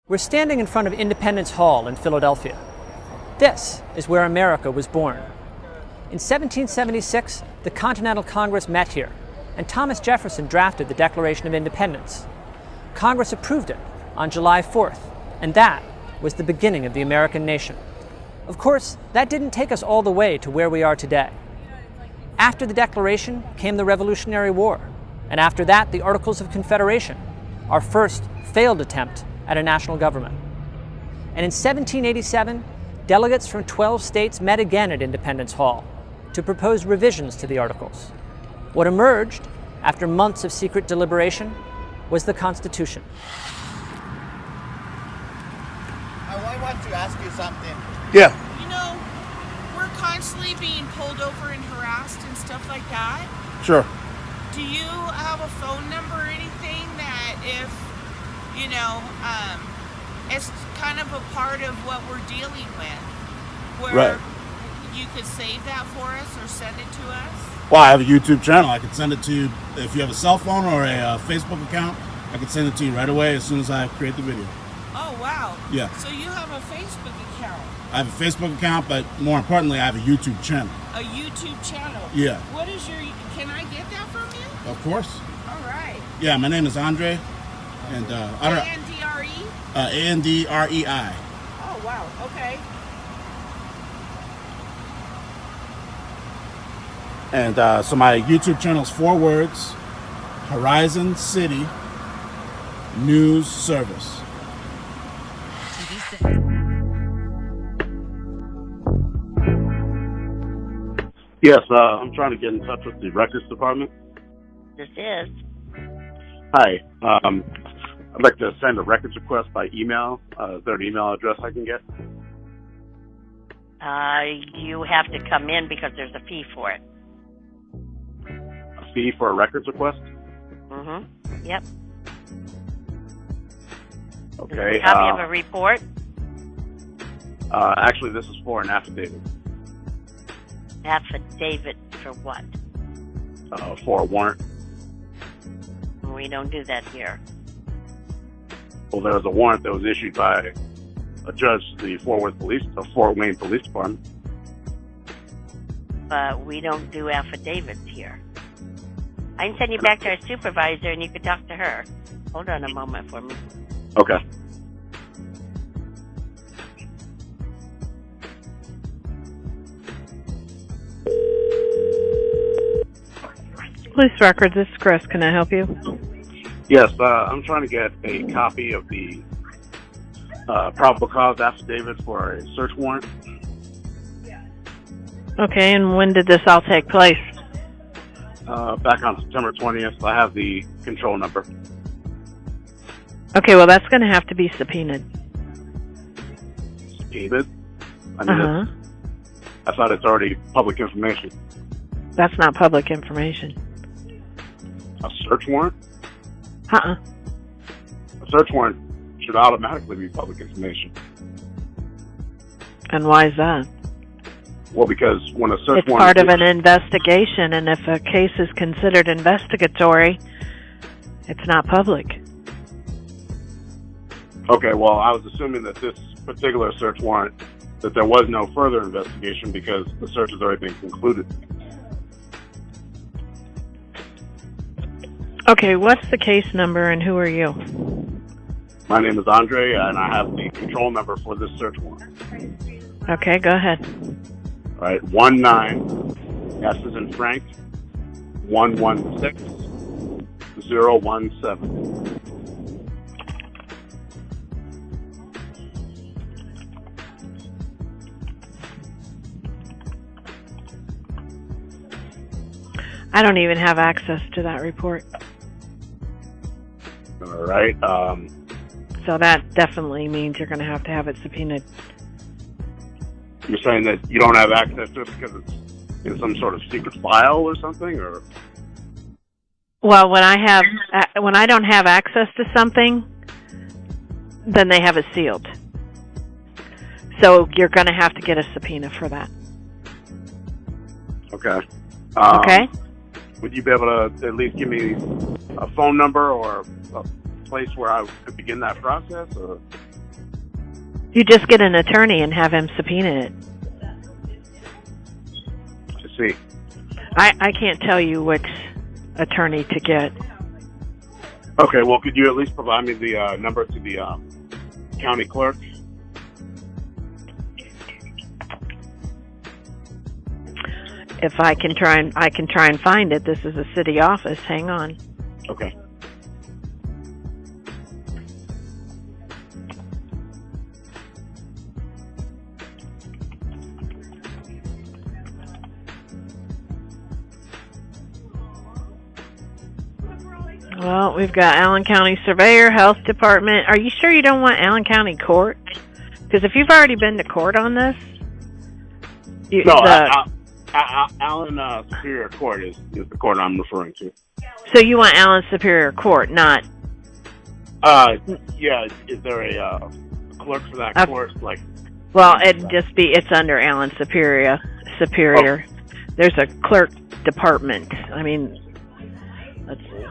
We're standing in front of Independence Hall in Philadelphia. This is where America was born. In 1776, the Continental Congress met here, and Thomas Jefferson drafted the Declaration of Independence. Congress approved it on July 4th, and that was the beginning of the American nation. Of course, that didn't take us all the way to where we are today. After the Declaration came the Revolutionary War, and after that, the Articles of Confederation, our first failed attempt at a national government. And in 1787, delegates from 12 states met again at Independence Hall to propose revisions to the Articles. What emerged, after months of secret deliberation, was the Constitution. I want to ask you something. Yeah. You know, we're constantly being pulled over and harassed and stuff like that. Sure. Do you have a phone number or anything that if, you know, it's kind of a part of what we're dealing with, where Right. you could save that for us or send it to us? Well, I have a YouTube channel. I can send it to you if you have a cell phone or a Facebook account. I can send it to you right away as soon as I create the video. Oh, wow. Yeah. So you have a Facebook account? I have a Facebook account, but more importantly, I have a YouTube channel. A YouTube channel? Yeah. What is your, can I get that from you? Of course. All right. Yeah, my name is Andre, and I don't. A-N-D-R-E? A-N-D-R-E-I. Oh, wow. Okay. And so my YouTube channel is 4 words: Horizon City News Service. Yes, I'm trying to get in touch with the records department. This is. Hi, I'd like to send a records request by email. Is there an email address I can get? You have to come in because there's a fee for it. A fee for a records request? Mm-hmm. Yep. Okay. A copy of a report? Actually, this is for an affidavit. Affidavit for what? For a warrant. We don't do that here. Well, there was a warrant that was issued by a judge to the Fort Wayne Police Department. But we don't do affidavits here. I can send you back to our supervisor and you can talk to her. Hold on a moment for me. Okay. Police records, this is Chris. Can I help you? Yes, I'm trying to get a copy of the probable cause affidavit for a search warrant. Okay, and when did this all take place? Back on September 20th. I have the control number. Okay, well, that's going to have to be subpoenaed. Subpoenaed? I mean, I thought it's already public information. That's not public information. A search warrant? Uh-uh. A search warrant should automatically be public information. And why is that? Well, because when a search It's warrant... part of an investigation, and if a case is considered investigatory, it's not public. Okay, well, I was assuming that this particular search warrant, that there was no further investigation because the search has already been concluded. Okay, what's the case number and who are you? My name is Andre, and I have the control number for this search warrant. Okay, go ahead. All right, 19, S as in Frank, 116017. I don't even have access to that report. All right. So that definitely means you're going to have it subpoenaed. You're saying that you don't have access to it because it's in some sort of secret file or something, or? Well, when I don't have access to something, then they have it sealed. So you're going to have to get a subpoena for that. Okay. Okay. Would you be able to at least give me a phone number or a place where I could begin that process? Or? You just get an attorney and have him subpoena it. I see. I can't tell you which attorney to get. Okay, well, could you at least provide me the number to the county clerk? If I can try and find it. This is a city office. Hang on. Okay. Well, we've got Allen County Surveyor, Health Department. Are you sure you don't want Allen County Court? Because if you've already been to court on this, Allen Superior Court is the court I'm referring to. So you want Allen Superior Court, not? Yeah. Is there a clerk for that court? Like, well, it's under Allen Superior. Oh. There's a clerk department. I mean, let's see.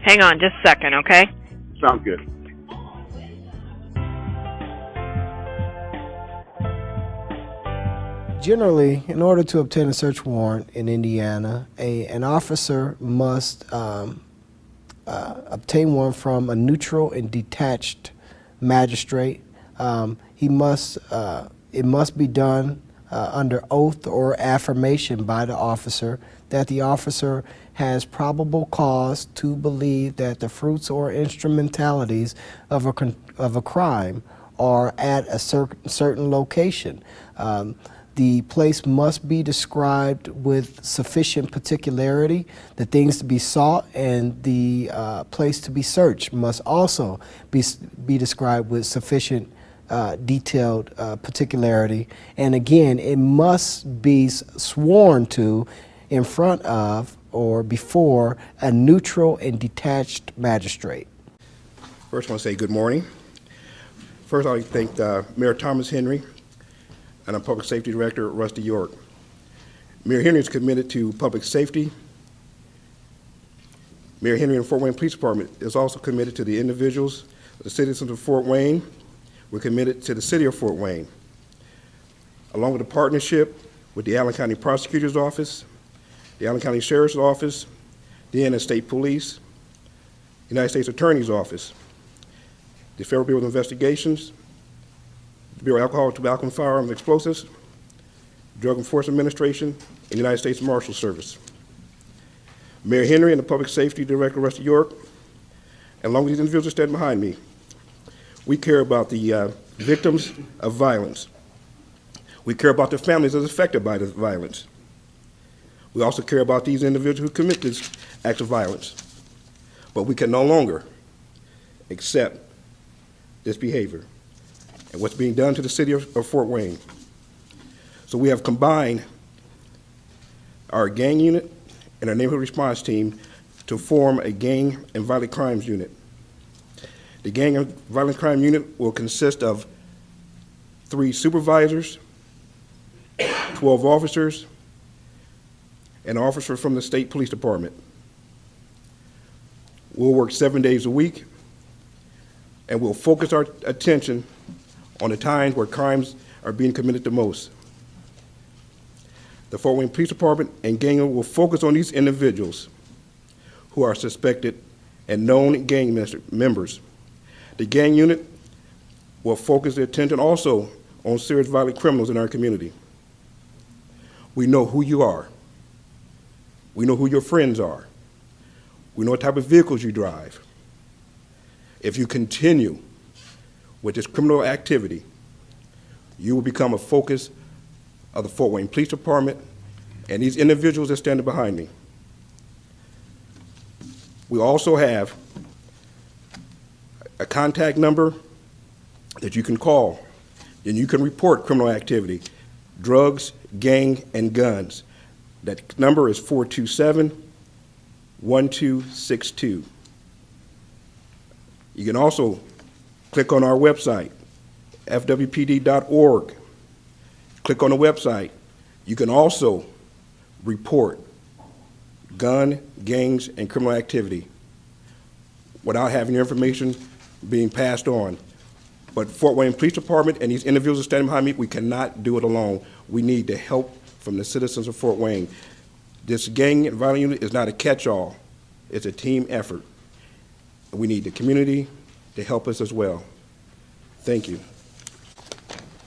Hang on, just a second, okay? Sounds good. Generally, in order to obtain a search warrant in Indiana, an officer must obtain one from a neutral and detached magistrate. It must be done under oath or affirmation by the officer that the officer has probable cause to believe that the fruits or instrumentalities of a crime are at a certain location. The place must be described with sufficient particularity. The things to be sought and the place to be searched must also be described with sufficient detailed particularity. And again, it must be sworn to in front of or before a neutral and detached magistrate. First, I want to say good morning. First, I'd like to thank Mayor Thomas Henry and our Public Safety Director, Rusty York. Mayor Henry is committed to public safety. Mayor Henry and Fort Wayne Police Department is also committed to the individuals, the citizens of Fort Wayne. We're committed to the city of Fort Wayne. Along with a partnership with the Allen County Prosecutor's Office, the Allen County Sheriff's Office, the Indiana State Police, the United States Attorney's Office, the Federal Bureau of Investigations, the Bureau of Alcohol, Tobacco, and Firearms and Explosives, Drug Enforcement Administration, and the United States Marshal Service. Mayor Henry and the Public Safety Director, Rusty York, and along with these individuals standing behind me, we care about the victims of violence. We care about the families that are affected by this violence. We also care about these individuals who commit this act of violence. But we can no longer accept this behavior and what's being done to the city of Fort Wayne. So we have combined our gang unit and our neighborhood response team to form a gang and violent crimes unit. The gang and violent crime unit will consist of 3 supervisors, 12 officers, and an officer from the state police department. We'll work 7 days a week, and we'll focus our attention on the times where crimes are being committed the most. The Fort Wayne Police Department and gang unit will focus on these individuals who are suspected and known gang members. The gang unit will focus their attention also on serious violent criminals in our community. We know who you are. We know who your friends are. We know what type of vehicles you drive. If you continue with this criminal activity, you will become a focus of the Fort Wayne Police Department and these individuals that stand behind me. We also have a contact number that you can call, and you can report criminal activity, drugs, gang, and guns. That number is 427-1262. You can also click on our website, fwpd.org. Click on the website. You can also report gun, gangs, and criminal activity without having your information being passed on But Fort Wayne Police Department and these individuals standing behind me, we cannot do it alone. We need the help from the citizens of Fort Wayne. This gang and violent unit is not a catch-all. It's a team effort. We need the community to help us as well. Thank you.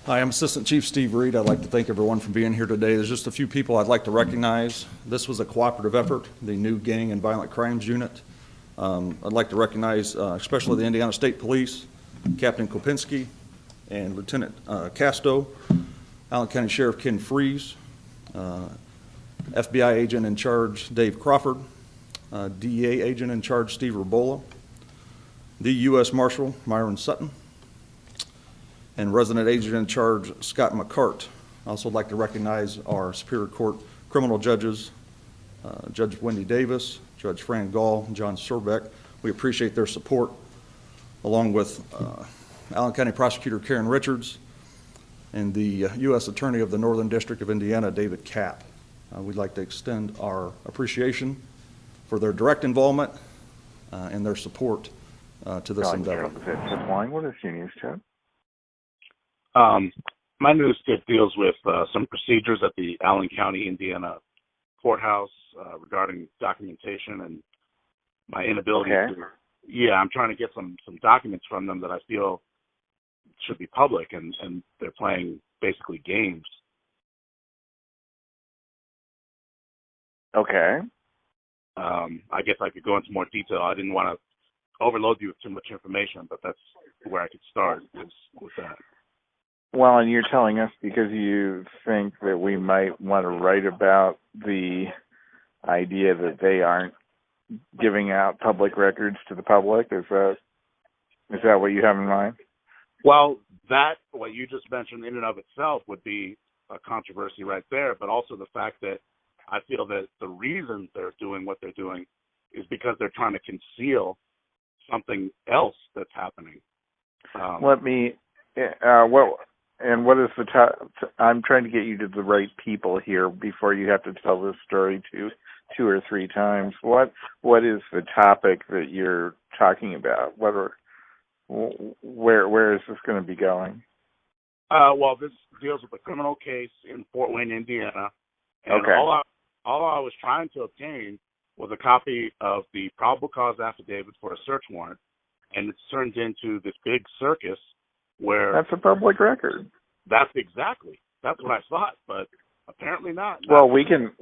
Hi, I'm Assistant Chief Steve Reed. I'd like to thank everyone for being here today. There's just a few people I'd like to recognize. This was a cooperative effort, the new Gang and Violent Crimes Unit. I'd like to recognize especially the Indiana State Police, Captain Kopinski and Lieutenant Casto, Allen County Sheriff Ken Freeze, FBI agent in charge Dave Crawford, DEA agent in charge Steve Rabola, the U.S. Marshal Myron Sutton, and resident agent in charge Scott McCart. I also like to recognize our Superior Court criminal judges, Judge Wendy Davis, Judge Fran Gall, and John Surbeck. We appreciate their support, along with Allen County Prosecutor Karen Richards and the U.S. Attorney of the Northern District of Indiana, David Kapp. We'd like to extend our appreciation for their direct involvement and their support to this endeavor. What is your news chat? My news tip deals with some procedures at the Allen County, Indiana courthouse regarding documentation and my inability to. Yeah, I'm trying to get some documents from them that I feel should be public, and they're playing basically games. Okay. I guess I could go into more detail. I didn't want to overload you with too much information, but that's where I could start with that. Well, and you're telling us because you think that we might want to write about the idea that they aren't giving out public records to the public? Is that what you have in mind? Well, what you just mentioned in and of itself would be a controversy right there, but also the fact that I feel that the reason they're doing what they're doing is because they're trying to conceal something else that's happening. What is I'm trying to get you to the right people here before you have to tell this story two or three times. What is the topic that you're talking about? Where is this going to be going? Well, this deals with a criminal case in Fort Wayne, Indiana. And okay. All I was trying to obtain was a copy of the probable cause affidavit for a search warrant, and it's turned into this big circus where that's a public record. That's what I thought, but apparently not. Well, we get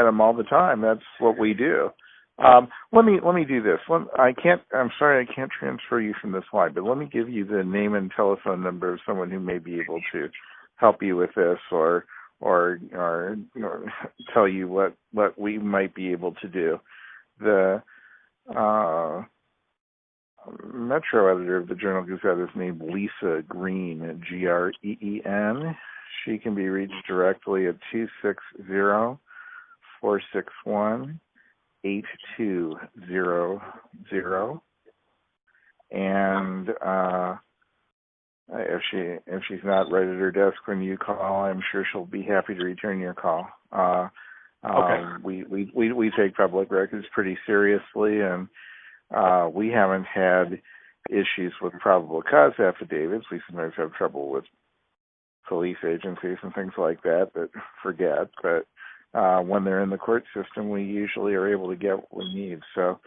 them all the time. That's what we do. Let me do this. I'm sorry I can't transfer you from this line, but let me give you the name and telephone number of someone who may be able to help you with this, or tell you what we might be able to do. The Metro editor of the Journal Gazette is named Lisa Green, Green. She can be reached directly at 260-461-8200. And if she's not right at her desk when you call, I'm sure she'll be happy to return your call. Okay. We take public records pretty seriously, and we haven't had issues with probable cause affidavits. We sometimes have trouble with police agencies and things like that forget. But when they're in the court system, we usually are able to get what we need. So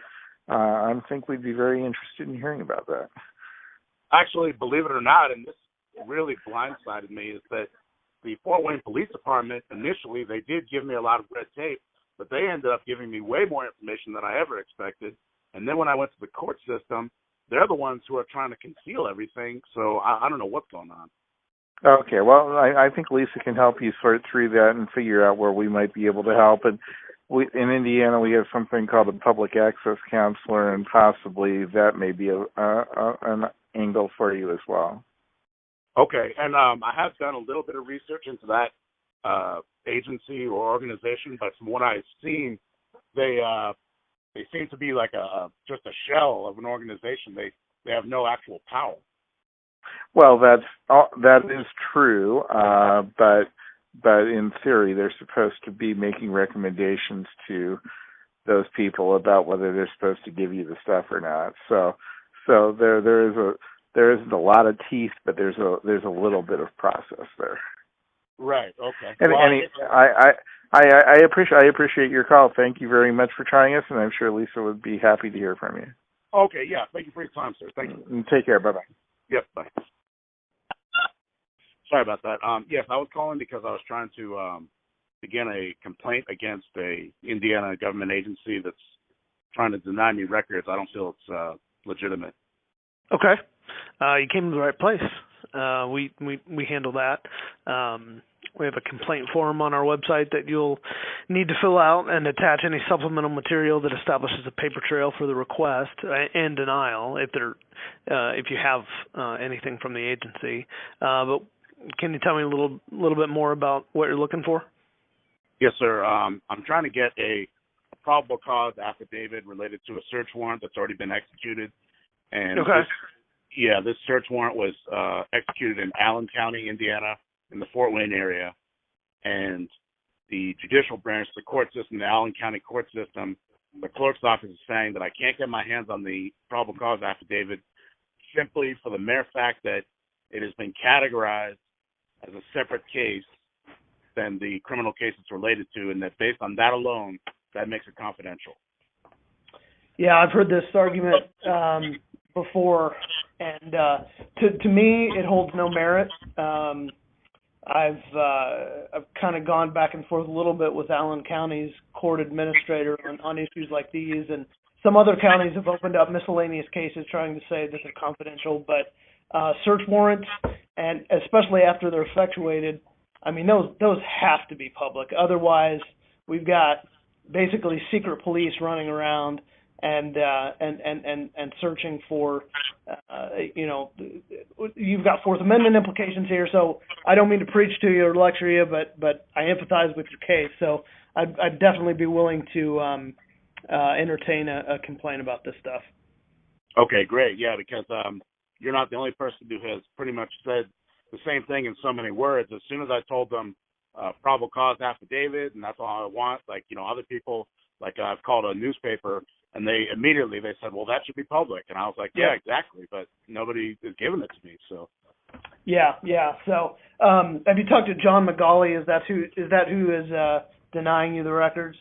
I think we'd be very interested in hearing about that. Actually, believe it or not, and this really blindsided me, is that the Fort Wayne Police Department, initially, they did give me a lot of red tape, but they ended up giving me way more information than I ever expected. And then when I went to the court system, they're the ones who are trying to conceal everything, so I don't know what's going on. Okay, well, I think Lisa can help you sort through that and figure out where we might be able to help. And in Indiana, we have something called a public access counselor, and possibly that may be an angle for you as well. Okay, and I have done a little bit of research into that agency or organization, but from what I've seen, they seem to be like just a shell of an organization. They have no actual power. Well, that is true, but in theory, they're supposed to be making recommendations to those people about whether they're supposed to give you the stuff or not. So there is there isn't a lot of teeth, but there's a little bit of process there. Right. Okay. And, Well, I appreciate your call. Thank you very much for trying us, and I'm sure Lisa would be happy to hear from you. okay. Yeah. Thank you for your time, sir. Thank you. And take care. Bye bye. Yep. Bye. Sorry about that. Yes, I was calling because I was trying to begin a complaint against a Indiana government agency that's trying to deny me records. I don't feel it's legitimate. Okay. You came to the right place. We handle that. We have a complaint form on our website that you'll need to fill out and attach any supplemental material that establishes a paper trail for the request and denial if you have anything from the agency. But can you tell me a little bit more about what you're looking for? Yes, sir. I'm trying to get a probable cause affidavit related to a search warrant that's already been executed. And okay. This search warrant was executed in Allen County, Indiana, in the Fort Wayne area. And the judicial branch, the court system, the Allen County court system, the clerk's office is saying that I can't get my hands on the probable cause affidavit simply for the mere fact that it has been categorized as a separate case than the criminal case it's related to, and that based on that alone, that makes it confidential. Yeah, I've heard this argument before, and to me, it holds no merit. I've kind of gone back and forth a little bit with Allen County's court administrator on issues like these, and some other counties have opened up miscellaneous cases trying to say that they're confidential, but search warrants, and especially after they're effectuated, I mean, those have to be public. Otherwise, we've got basically secret police running around and searching for, you've got Fourth Amendment implications here. So I don't mean to preach to you or lecture you, but I empathize with your case. So I'd definitely be willing to entertain a complaint about this stuff. Okay, great. Yeah, because you're not the only person who has pretty much said the same thing in so many words. As soon as I told them probable cause affidavit, and that's all I want, like, other people, like I've called a newspaper, and they said, well, that should be public. And I was like, yeah, exactly, but nobody is giving it to me, so. Yeah. So have you talked to John McGauley? Is that who is denying you the records?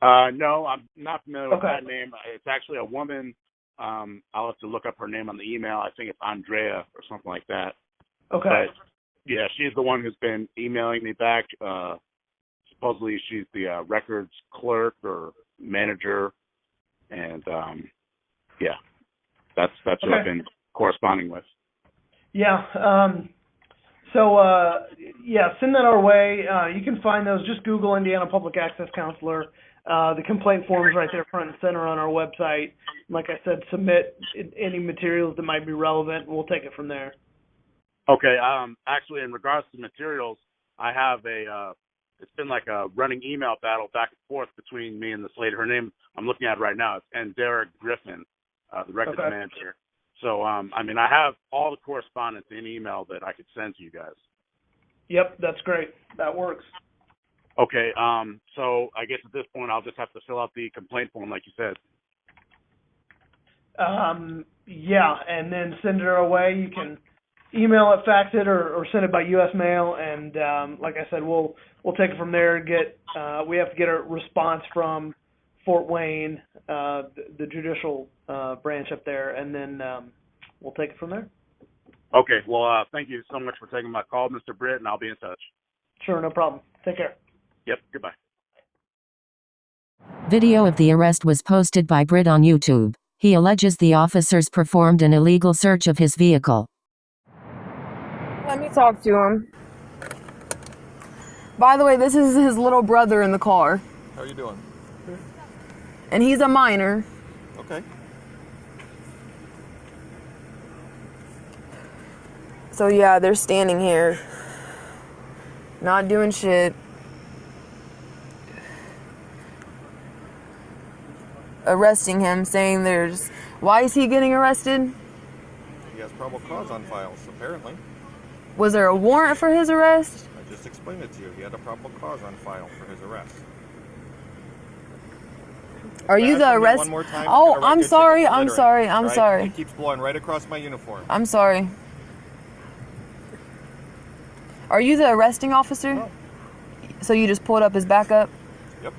No, I'm not familiar with that name. It's actually a woman. I'll have to look up her name on the email. I think it's Andrea or something like that. Okay. But, yeah, she's the one who's been emailing me back. Supposedly she's the records clerk or manager, and that's who I've been corresponding with. Yeah. Send that our way. You can find those. Just Google Indiana Public Access Counselor. The complaint form is right there front and center on our website. Like I said, submit any materials that might be relevant, and we'll take it from there. Okay. Actually, in regards to materials, I have it's been like a running email battle back and forth between me and this lady. Her name I'm looking at right now is Derek Griffin, the records manager. So, I have all the correspondence in email that I could send to you guys. Yep, that's great. That works. Okay. So I guess at this point I'll just have to fill out the complaint form, like you said. Yeah, and then send it our way. You can email it, fax it, or send it by U.S. mail, and like I said, we'll take it from there. We have to get a response from Fort Wayne, the judicial branch up there, and then we'll take it from there. Okay. Well, thank you so much for taking my call, Mr. Britt, and I'll be in touch. Sure, no problem. Take care. Yep. Goodbye. Video of the arrest was posted by Britt on YouTube. He alleges the officers performed an illegal search of his vehicle. Let me talk to him. By the way, this is his little brother in the car. How are you doing? And he's a minor. Okay. So yeah, they're standing here. Not doing shit. Arresting him, saying why is he getting arrested? He has probable cause on files, apparently. Was there a warrant for his arrest? I just explained it to you. He had a probable cause on file for his arrest. Are you the arrest? One more time, Oh, I'm gonna write I'm you a sorry. ticket for I'm littering, sorry. I'm right? sorry. It keeps blowing right across my uniform. I'm sorry. Are you the arresting officer? No. So you just pulled up his backup? Yep.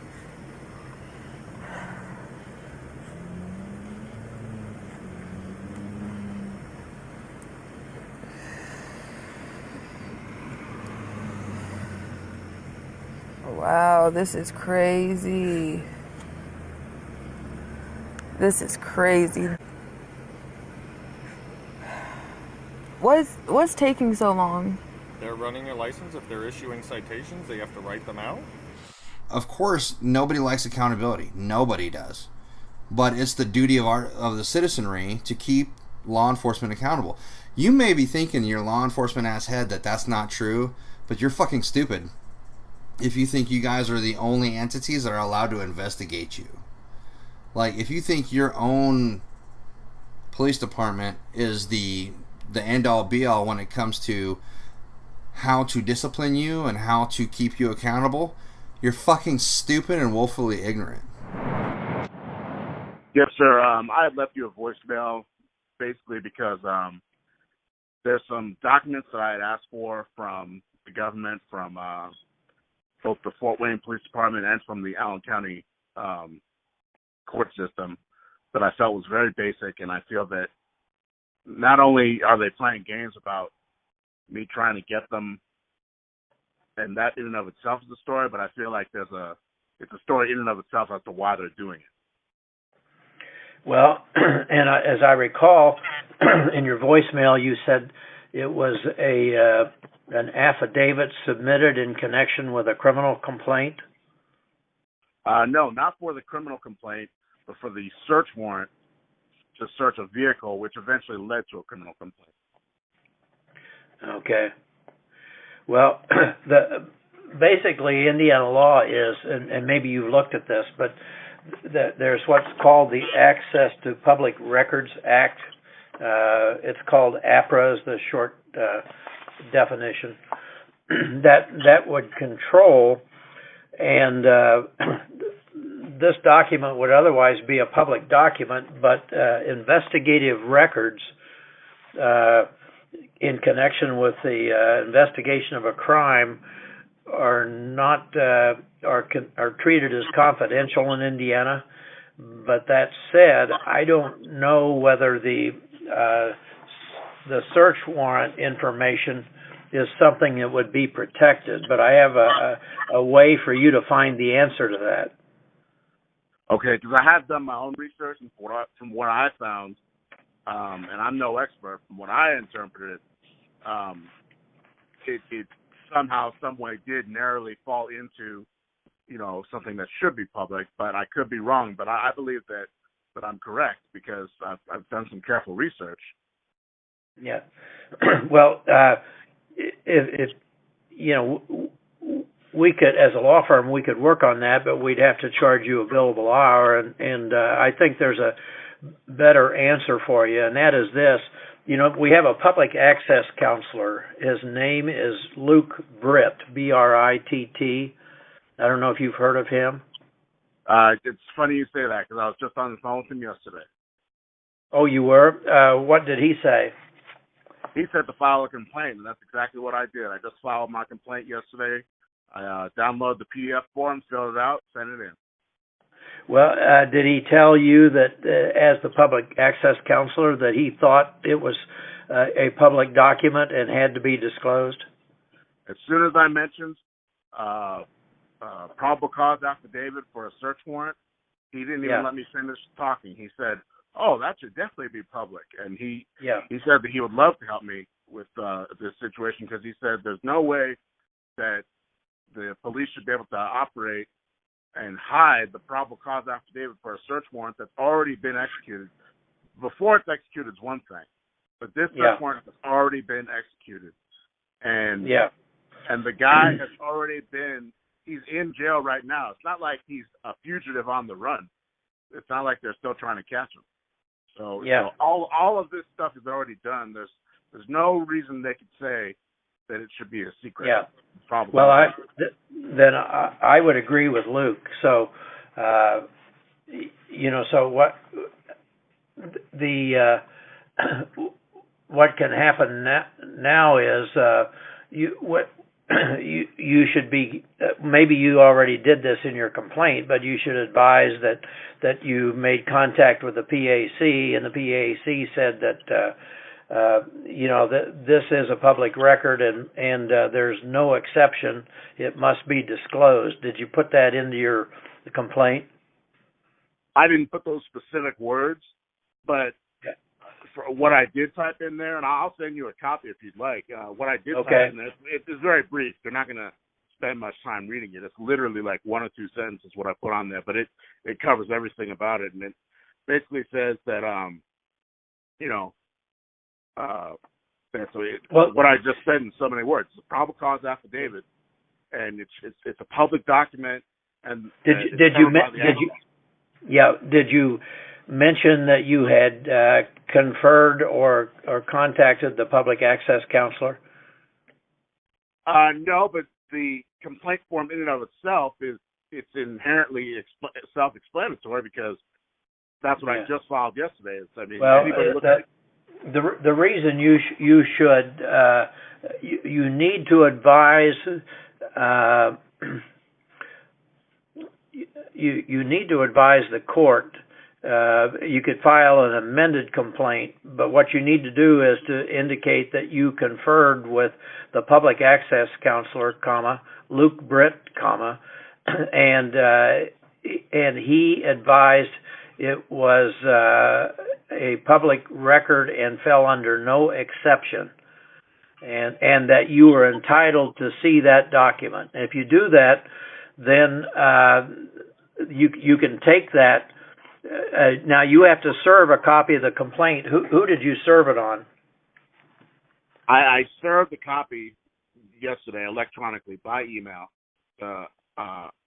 Wow, this is crazy. This is crazy. What's taking so long? They're running their license. If they're issuing citations, they have to write them out. Of course, nobody likes accountability. Nobody does. But it's the duty of the citizenry to keep law enforcement accountable. You may be thinking your law enforcement ass head that that's not true, but you're fucking stupid if you think you guys are the only entities that are allowed to investigate you. Like, if you think your own police department is the end-all be-all when it comes to how to discipline you and how to keep you accountable, you're fucking stupid and woefully ignorant. Yes, sir. I had left you a voicemail basically because there's some documents that I had asked for from the government, from both the Fort Wayne Police Department and from the Allen County court system, that I felt was very basic, and I feel that not only are they playing games about me trying to get them, and that in and of itself is a story, but I feel like it's a story in and of itself as to why they're doing it. Well, and as I recall, in your voicemail, you said it was an affidavit submitted in connection with a criminal complaint? No, not for the criminal complaint, but for the search warrant to search a vehicle, which eventually led to a criminal complaint. Okay. Well, basically Indiana law is, and maybe you've looked at this, but there's what's called the Access to Public Records Act. It's called APRA is the short definition. That would control, and this document would otherwise be a public document, but investigative records in connection with the investigation of a crime are not are treated as confidential in Indiana. But that said, I don't know whether the search warrant information is something that would be protected. But I have a way for you to find the answer to that. Okay, because I have done my own research, and from what I found, and I'm no expert, from what I interpreted, it somehow, some way did narrowly fall into, something that should be public, but I could be wrong. But I believe that I'm correct because I've done some careful research. Yeah. Well, if we could, as a law firm, we could work on that, but we'd have to charge you a billable hour, and I think there's a better answer for you, and that is this. We have a public access counselor. His name is Luke Britt, Britt. I don't know if you've heard of him. It's funny you say that because I was just on the phone with him yesterday. Oh, you were? What did he say? He said to file a complaint, and that's exactly what I did. I just filed my complaint yesterday. I downloaded the PDF form, filled it out, sent it in. Well, did he tell you that, as the public access counselor, that he thought it was a public document and had to be disclosed? As soon as I mentioned probable cause affidavit for a search warrant, he didn't even let me finish talking. He said, "Oh, that should definitely be public," and he said that he would love to help me with this situation because he said there's no way that the police should be able to operate and hide the probable cause affidavit for a search warrant that's already been executed. Before it's executed is one thing, but this search warrant has already been executed, and the guy has already he's in jail right now. It's not like he's a fugitive on the run. It's not like they're still trying to catch him. So all of this stuff is already done. There's no reason they could say that it should be a secret. Yeah. Probably. Well, I would agree with Luke. So So what can happen now is you should be, maybe you already did this in your complaint, but you should advise that you made contact with the PAC, and the PAC said that that this is a public record and there's no exception. It must be disclosed. Did you put that into your complaint? I didn't put those specific words, but for what I did type in there, and I'll send you a copy if you'd like. What I did type in there, it's very brief. They're not going to spend much time reading it. It's literally like 1 or 2 sentences what I put on there, but it covers everything about it, and it basically says that what I just said in so many words. It's a probable cause affidavit, and it's a public document. And did you mention that you had conferred or contacted the public access counselor? No, but the complaint form in and of itself it's inherently self-explanatory because that's what I just filed yesterday. The reason you should you need to advise you need to advise the court. You could file an amended complaint, but what you need to do is to indicate that you conferred with the public access counselor, Luke Britt, and he advised it was a public record and fell under no exception, and that you were entitled to see that document. And if you do that, then you can take that. Now you have to serve a copy of the complaint. Who did you serve it on? I served a copy yesterday electronically by email,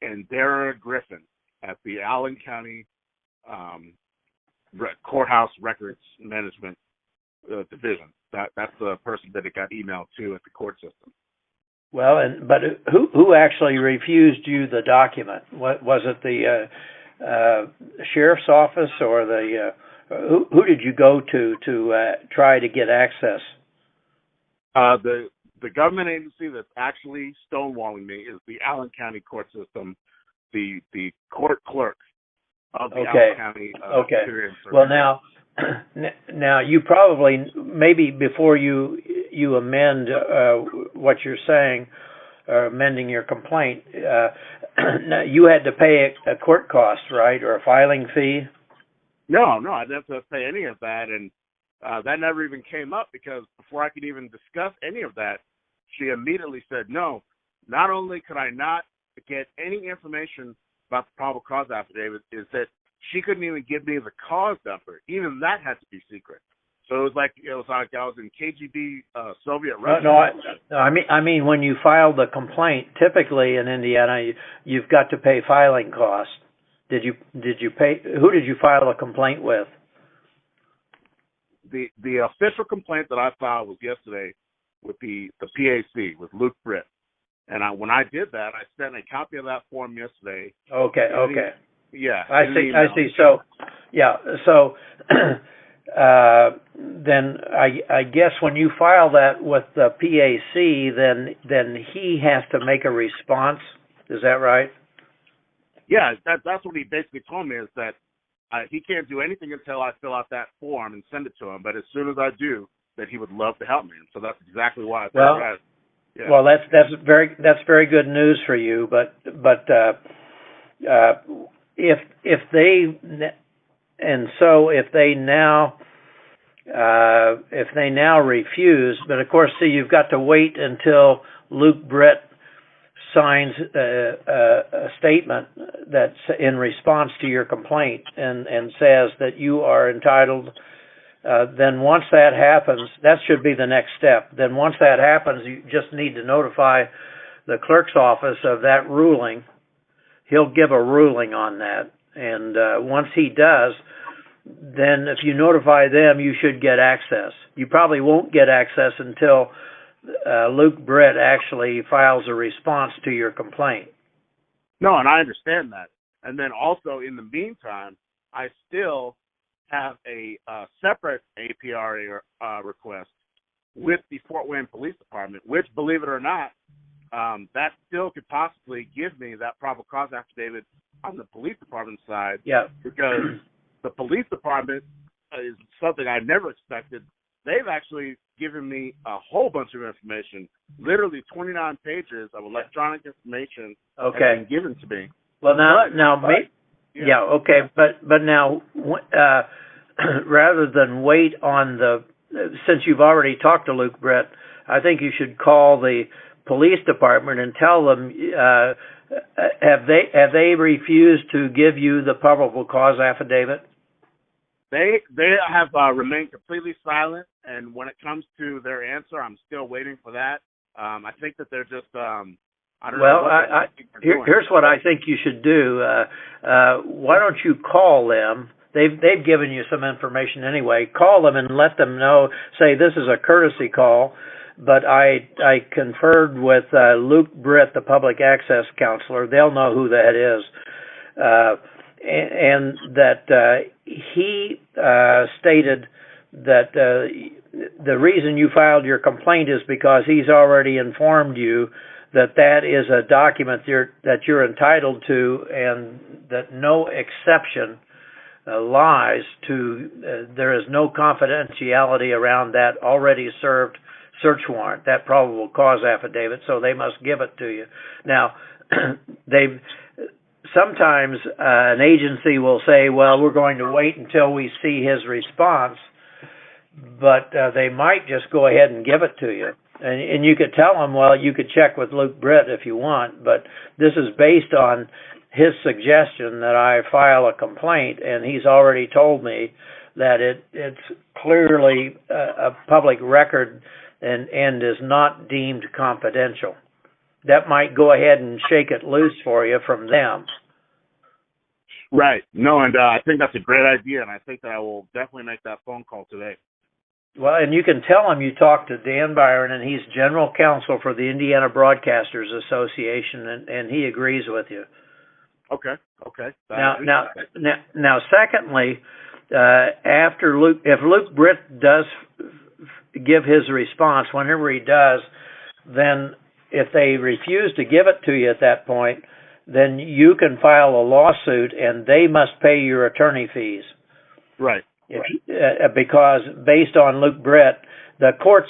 and Dara Griffin at the Allen County Courthouse Records Management Division. That's the person that it got emailed to at the court system. Well, but who actually refused you the document? Was it the sheriff's office or the who did you go to try to get access? The government agency that's actually stonewalling me is the Allen County court system, the court clerk of the Allen County. Well, now you probably, maybe before you amend what you're saying, or amending your complaint, you had to pay a court cost, right, or a filing fee? No, I didn't have to pay any of that, and that never even came up because before I could even discuss any of that, she immediately said, no, not only could I not get any information about the probable cause affidavit, is that she couldn't even give me the cause number. Even that had to be secret. So it was like I was in KGB Soviet Russia. No, I mean when you file the complaint, typically in Indiana, you've got to pay filing costs. Did you pay? Who did you file a complaint with? The official complaint that I filed was yesterday with the PAC with Luke Britt, and when I did that, I sent a copy of that form yesterday. Okay. Yeah, I see. So, yeah. So then I guess when you file that with the PAC, then he has to make a response. Is that right? Yeah, that's what he basically told me, is that he can't do anything until I fill out that form and send it to him. But as soon as I do, that he would love to help me. And so that's exactly why I filled it out. Yeah. Well, that's very good news for you. But if they now refuse, but of course, see, you've got to wait until Luke Britt signs a statement that's in response to your complaint and says that you are entitled. Then once that happens, that should be the next step. Then once that happens, you just need to notify the clerk's office of that ruling. He'll give a ruling on that. And once he does, then if you notify them, you should get access. You probably won't get access until Luke Britt actually files a response to your complaint. No, and I understand that. And then also in the meantime, I still have a separate APRA request with the Fort Wayne Police Department, which, believe it or not, that still could possibly give me that probable cause affidavit on the police department side. Yeah. Because the police department is something I never expected. They've actually given me a whole bunch of information, literally 29 pages of electronic information Okay. has been given to me. Well, okay, but now, rather than wait on since you've already talked to Luke Britt, I think you should call the police department and tell them, have they refused to give you the probable cause affidavit? They have remained completely silent, and when it comes to their answer, I'm still waiting for that. I think that they're just I don't know. Well, here's what I think you should do. Why don't you call them? They've given you some information anyway. Call them and let them know. Say this is a courtesy call, but I conferred with Luke Britt, the public access counselor. They'll know who that is, and that he stated that the reason you filed your complaint is because he's already informed you that is a document that you're entitled to, and that no exception lies to, there is no confidentiality around that already served search warrant, that probable cause affidavit, so they must give it to you. Now, sometimes an agency will say, well, we're going to wait until we see his response, but they might just go ahead and give it to you. And you could tell them, well, you could check with Luke Britt if you want, but this is based on his suggestion that I file a complaint, and he's already told me that it's clearly a public record and is not deemed confidential. That might go ahead and shake it loose for you from them. Right. No, and I think that's a great idea, and I think that I will definitely make that phone call today. Well, and you can tell him you talked to Dan Byron, and he's general counsel for the Indiana Broadcasters Association, and he agrees with you. Okay. Now, secondly, if Luke Britt does give his response, whenever he does, then if they refuse to give it to you at that point, then you can file a lawsuit, and they must pay your attorney fees. Right. Because based on Luke Britt, the courts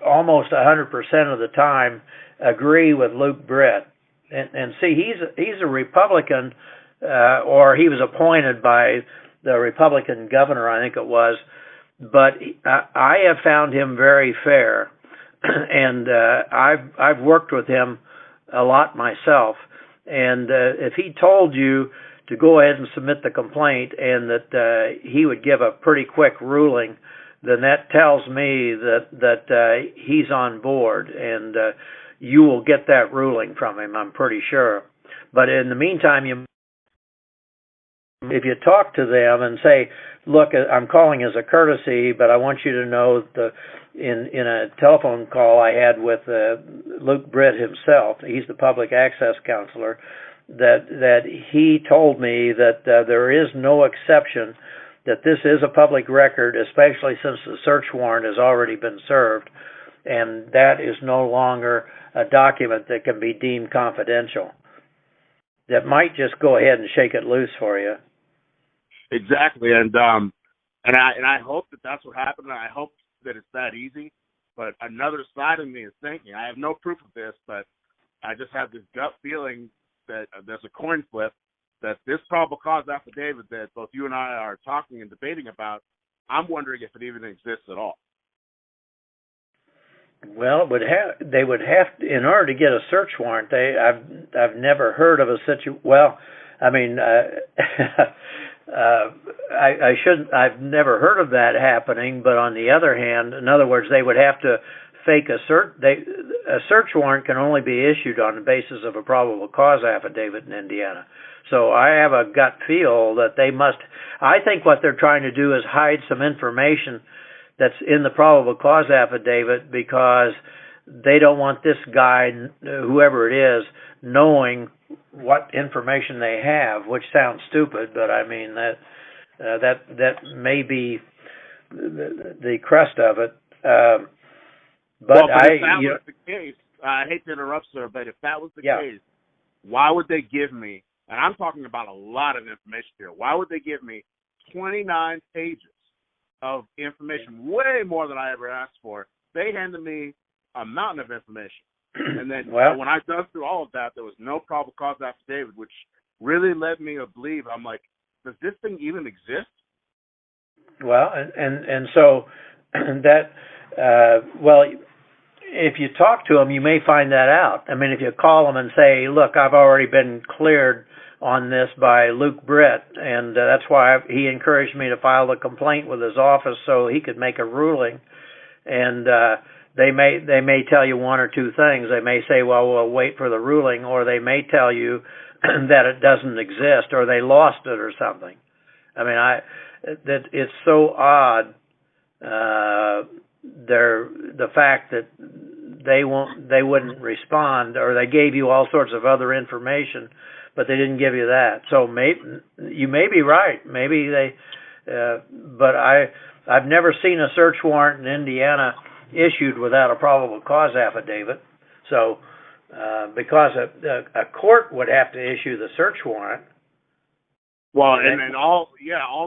almost 100% of the time agree with Luke Britt. And see, he's a Republican, or he was appointed by the Republican governor, I think it was. But I have found him very fair, and I've worked with him a lot myself. And if he told you to go ahead and submit the complaint, and that he would give a pretty quick ruling, then that tells me that he's on board, and you will get that ruling from him, I'm pretty sure. But in the meantime, if you talk to them and say, look, I'm calling as a courtesy, but I want you to know in a telephone call I had with Luke Britt himself, he's the public access counselor, that he told me that there is no exception, that this is a public record, especially since the search warrant has already been served, and that is no longer a document that can be deemed confidential. That might just go ahead and shake it loose for you. Exactly, and I hope that that's what happened, and I hope that it's that easy. But another side of me is thinking, I have no proof of this, but I just have this gut feeling that there's a coin flip, that this probable cause affidavit that both you and I are talking and debating about, I'm wondering if it even exists at all. Well, they would have to, in order to get a search warrant. I've never heard of a situation. Well, I mean, I shouldn't. I've never heard of that happening. But on the other hand, in other words, they would have to fake a search. A search warrant can only be issued on the basis of a probable cause affidavit in Indiana. So I have a gut feel that they must. I think what they're trying to do is hide some information that's in the probable cause affidavit, because they don't want this guy, whoever it is, knowing what information they have, which sounds stupid, but I mean that may be the crust of it. But if that was the case, I hate to interrupt, sir, but if that was the case, why would they give me, and I'm talking about a lot of information here, why would they give me 29 pages of information, way more than I ever asked for? They handed me a mountain of information. And then when I dug through all of that, there was no probable cause affidavit, which really led me to believe, I'm like, does this thing even exist? Well, and so that, if you talk to them, you may find that out. I mean, if you call them and say, look, I've already been cleared on this by Luke Britt, and that's why he encouraged me to file the complaint with his office so he could make a ruling. And they may tell you one or two things. They may say, well, we'll wait for the ruling, or they may tell you that it doesn't exist, or they lost it or something. I mean, that it's so odd. The fact that they wouldn't respond, or they gave you all sorts of other information, but they didn't give you that. So you may be right. Maybe they, but I've never seen a search warrant in Indiana issued without a probable cause affidavit. So because a court would have to issue the search warrant. Well, and all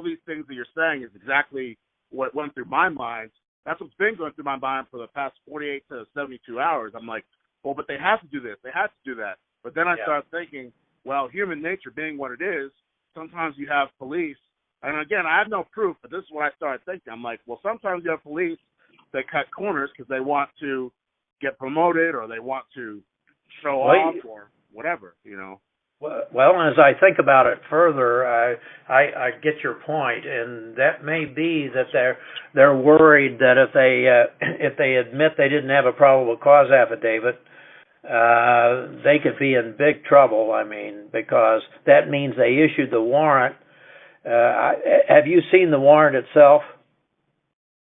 these things that you're saying is exactly what went through my mind. That's what's been going through my mind for the past 48 to 72 hours. I'm like, well, but they have to do this. They have to do that. But then I started thinking, well, human nature being what it is, sometimes you have police. And again, I have no proof, but this is what I started thinking. I'm like, well, sometimes you have police that cut corners because they want to get promoted or they want to show off or whatever, you know. Well, as I think about it further, I get your point, and that may be that they're worried that if they admit they didn't have a probable cause affidavit, they could be in big trouble. I mean, because that means they issued the warrant. Have you seen the warrant itself?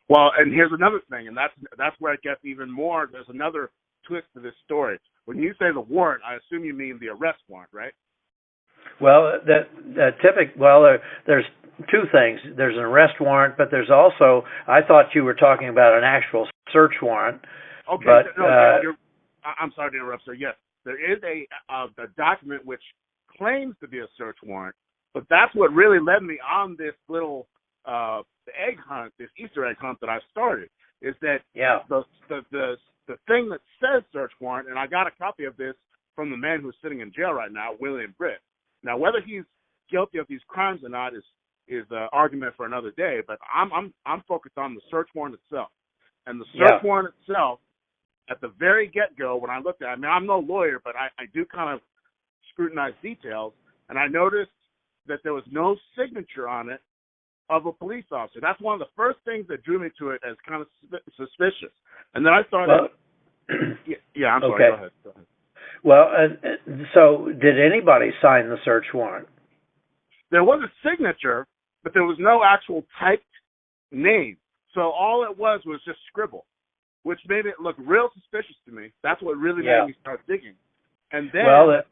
Well, and here's another thing, and that's where it gets even more. There's another twist to this story. When you say the warrant, I assume you mean the arrest warrant, right? Well, there's two things. There's an arrest warrant, but there's also, I thought you were talking about an actual search warrant. Okay, but, I'm sorry to interrupt, sir. Yes, there is a document which claims to be a search warrant, but that's what really led me on this little egg hunt, this Easter egg hunt that I started, is that the thing that says search warrant, and I got a copy of this from the man who's sitting in jail right now, William Britt. Now, whether he's guilty of these crimes or not is an argument for another day. But I'm focused on the search warrant itself, and the search warrant itself. At the very get-go, when I looked at it, I mean, I'm no lawyer, but I do kind of scrutinize details, and I noticed that there was no signature on it of a police officer. That's one of the first things that drew me to it as kind of suspicious. And then I started. Well, I'm sorry. okay. Go ahead. Well, so did anybody sign the search warrant? There was a signature, but there was no actual typed name. So all it was just scribble, which made it look real suspicious to me. That's what really made me start digging. And then, Well,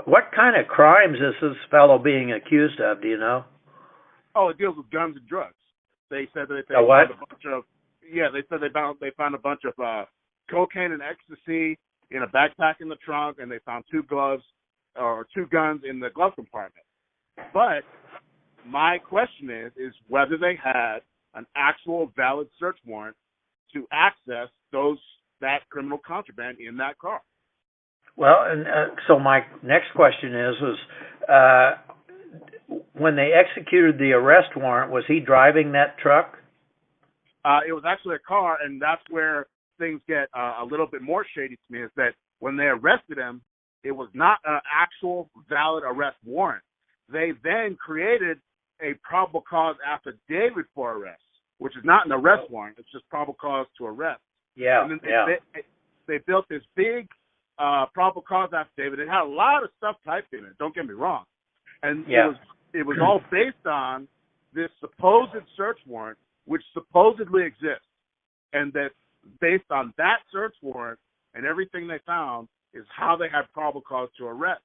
what kind of crimes is this fellow being accused of? Do you know? Oh, it deals with guns and drugs. They said that they found a bunch of. Yeah, they said they found a bunch of cocaine and ecstasy in a backpack in the trunk, and they found two guns in the glove compartment. But my question is whether they had an actual valid search warrant to access that criminal contraband in that car. Well, and so my next question is when they executed the arrest warrant, was he driving that truck? It was actually a car, and that's where things get a little bit more shady to me, is that when they arrested him, it was not an actual valid arrest warrant. They then created a probable cause affidavit for arrest, which is not an arrest warrant. It's just probable cause to arrest. Yeah, and then they built this big probable cause affidavit. It had a lot of stuff typed in it, don't get me wrong. And it was all based on this supposed search warrant, which supposedly exists. And that based on that search warrant and everything they found, is how they had probable cause to arrest.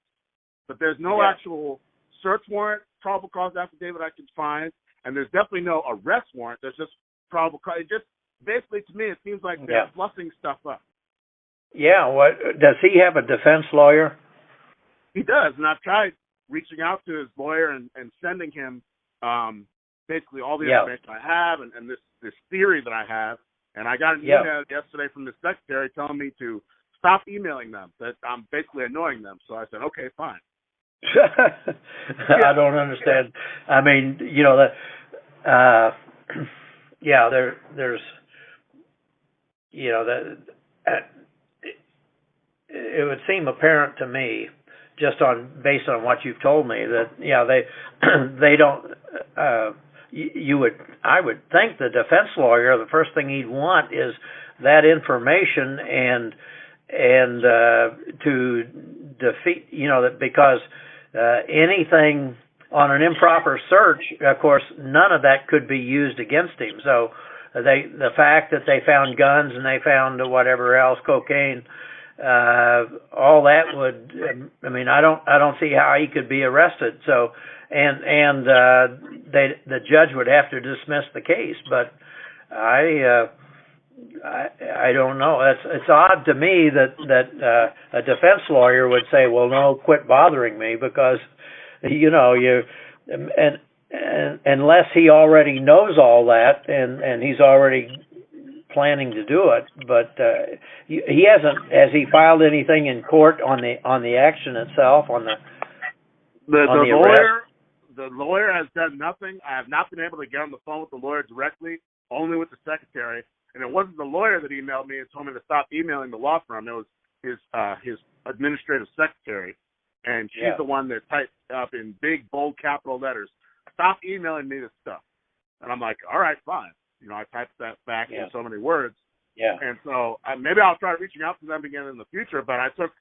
But there's no Yeah. actual search warrant, probable cause affidavit I can find, and there's definitely no arrest warrant. There's just probable cause. It just basically, to me, it seems like they're fluffing stuff up. Yeah. What does he have a defense lawyer? He does, and I've tried reaching out to his lawyer and sending him basically all the information I have and this theory that I have. And I got an email yesterday from the secretary telling me to stop emailing them, that I'm basically annoying them. So I said, okay, fine. I don't understand. I mean, you know, that, there's, you know, that it would seem apparent to me, just based on what you've told me, that they don't. I would think the defense lawyer, the first thing he'd want is that information and to defeat, you know, that because anything on an improper search, of course, none of that could be used against him. So the fact that they found guns and they found whatever else, cocaine, all that would, I mean, I don't see how he could be arrested. So, and the judge would have to dismiss the case. But I don't know. It's odd to me that a defense lawyer would say, well, no, quit bothering me, because, you know, and unless he already knows all that and he's already planning to do it, but he hasn't. Has he filed anything in court on the action itself, on the arrest? The lawyer has done nothing. I have not been able to get on the phone with the lawyer directly, only with the secretary. And it wasn't the lawyer that emailed me and told me to stop emailing the law firm. It was his administrative secretary, and she's the one that typed up in big bold capital letters, "Stop emailing me this stuff." And I'm like, all right, fine. You know, I typed that back in so many words. Yeah. And so maybe I'll try reaching out to them again in the future. But I took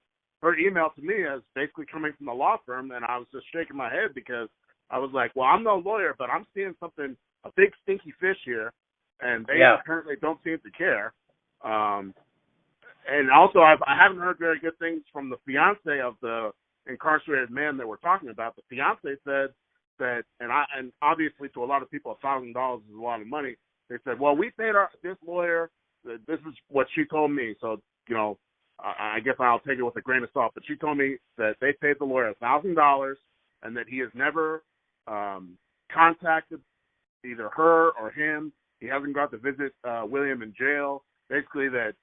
her email to me as basically coming from the law firm, and I was just shaking my head because I was like, well, I'm no lawyer, but I'm seeing something, a big stinky fish here, and they apparently don't seem to care. And also, I haven't heard very good things from the fiance of the incarcerated man that we're talking about. The fiance said that, and obviously to a lot of people, $1,000 is a lot of money. They said, well, we paid this lawyer. This is what she told me. So, you know, I guess I'll take it with a grain of salt. But she told me that they paid the lawyer $1,000 and that he has never contacted either her or him. He hasn't got to visit William in jail. Basically that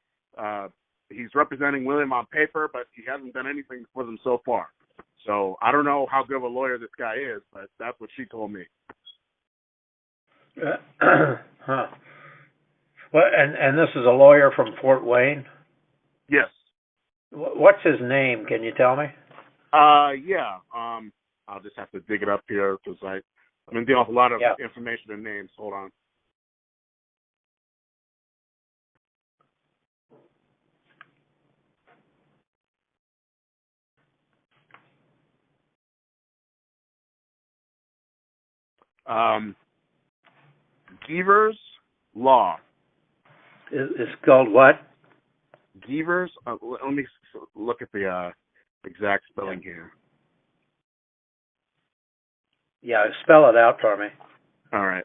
he's representing William on paper, but he hasn't done anything for them so far. So I don't know how good of a lawyer this guy is, but that's what she told me. Huh. Well, and this is a lawyer from Fort Wayne? Yes. What's his name? Can you tell me? Yeah. I'll just have to dig it up here because I'm going to deal with a lot of information and names. Hold on. Gevers Law. It's called what? Gevers. Let me look at the exact spelling here. Yeah, spell it out for me. All right.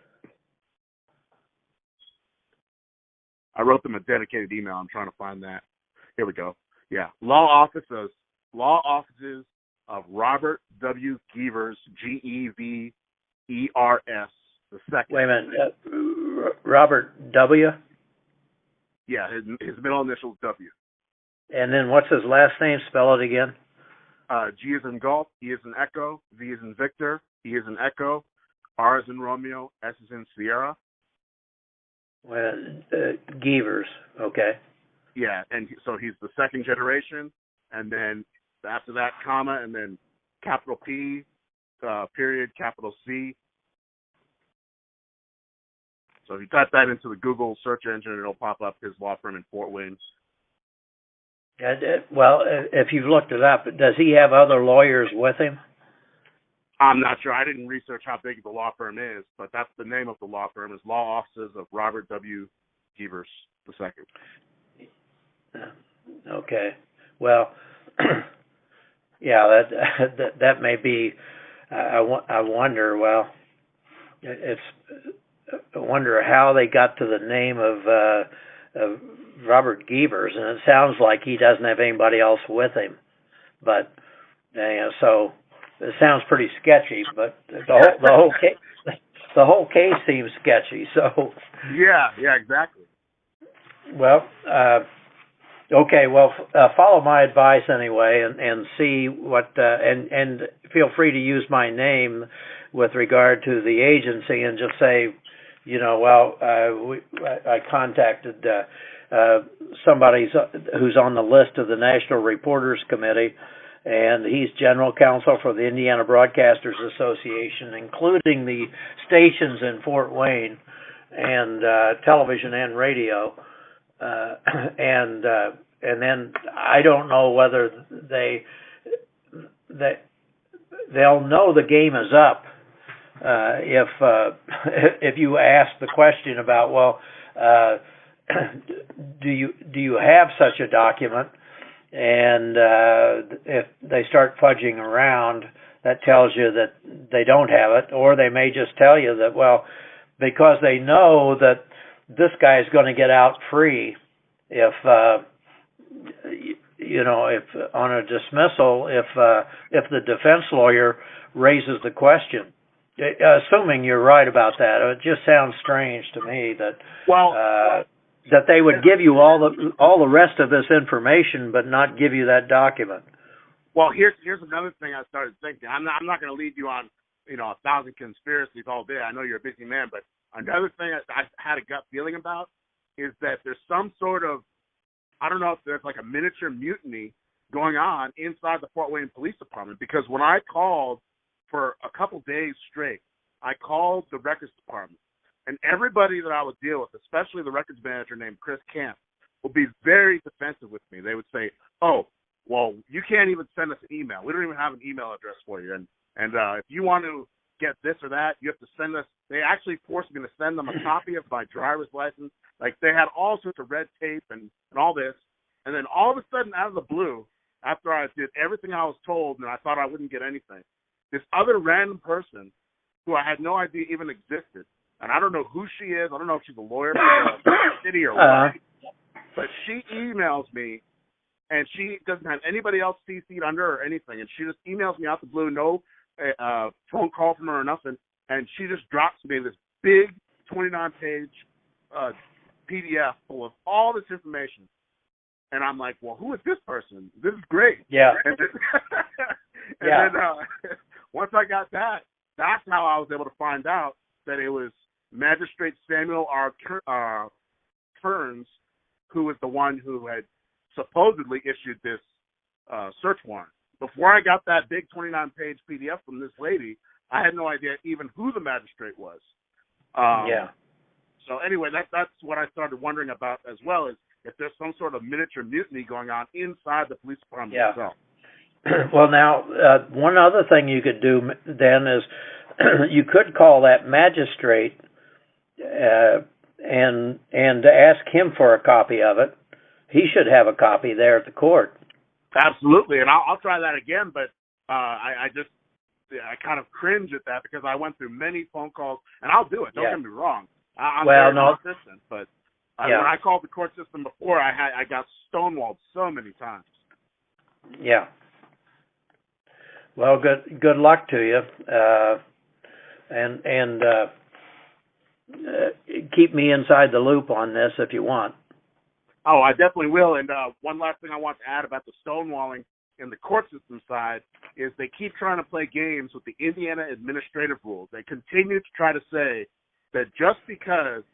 I wrote them a dedicated email. I'm trying to find that. Here we go. Yeah. Law offices of Robert W. Gevers, Gevers, the second. Wait a minute. Robert W.? Yeah, his middle initial is W. And then what's his last name? Spell it again. G is in golf, E is in echo, V is in Victor, E is in echo, R is in Romeo, S is in Sierra. Well, Gevers, okay. Yeah, and so he's the second generation, and then after that, comma, and then capital P, period, capital C. So if you type that into the Google search engine, it'll pop up his law firm in Fort Wayne. Well, if you've looked it up, does he have other lawyers with him? I'm not sure. I didn't research how big the law firm is, but that's the name of the law firm, is Law Offices of Robert W. Gevers II. Okay. Well, yeah, that may be. I wonder. Well, I wonder how they got to the name of Robert Gievers, and it sounds like he doesn't have anybody else with him. But so it sounds pretty sketchy. But the whole case seems sketchy. So yeah, exactly. Well, okay. Well, follow my advice anyway, and see what. And feel free to use my name with regard to the agency, and just say, I contacted somebody who's on the list of the National Reporters Committee, and he's general counsel for the Indiana Broadcasters Association, including the stations in Fort Wayne, and television and radio. And then I don't know whether they'll know the game is up if you ask the question about, well, do you have such a document? And if they start fudging around, that tells you that they don't have it, or they may just tell you that, well, because they know that this guy is going to get out free if on a dismissal, if the defense lawyer raises the question. Assuming you're right about that, it just sounds strange to me that that they would give you all the rest of this information, but not give you that document. Well, here's another thing I started thinking. I'm not going to lead you on 1,000 conspiracies all day. I know you're a busy man, but another thing I had a gut feeling about is that there's some sort of, I don't know if there's like a miniature mutiny going on inside the Fort Wayne Police Department, because when I called for a couple days straight, I called the records department, and everybody that I would deal with, especially the records manager named Chris Camp, would be very defensive with me. They would say, oh, well, you can't even send us an email. We don't even have an email address for you. And if you want to get this or that, you have to send us. They actually forced me to send them a copy of my driver's license. Like, they had all sorts of red tape and all this. And then all of a sudden, out of the blue, after I did everything I was told and I thought I wouldn't get anything, this other random person who I had no idea even existed, and I don't know who she is. I don't know if she's a lawyer for the city or what. But she emails me, and she doesn't have anybody else CC'd under her or anything. And she just emails me out the blue, no phone call from her or nothing. And she just drops me this big 29-page PDF full of all this information. And I'm like, well, who is this person? This is great. Yeah. And then once I got that, that's how I was able to find out that it was Magistrate Samuel R. Kearns, who was the one who had supposedly issued this search warrant. Before I got that big 29-page PDF from this lady, I had no idea even who the magistrate was. So anyway, that's what I started wondering about as well, is if there's some sort of miniature mutiny going on inside the police department itself. Well, now, one other thing you could do then is you could call that magistrate and ask him for a copy of it. He should have a copy there at the court. Absolutely, and I'll try that again, but I kind of cringe at that because I went through many phone calls, and I'll do it. Don't get me wrong. I'm very consistent, but when I called the court system before, I got stonewalled so many times. Yeah. Well, good luck to you, and keep me inside the loop on this if you want. Oh, I definitely will. And one last thing I want to add about the stonewalling in the court system side is they keep trying to play games with the Indiana administrative rules. They continue to try to say that just because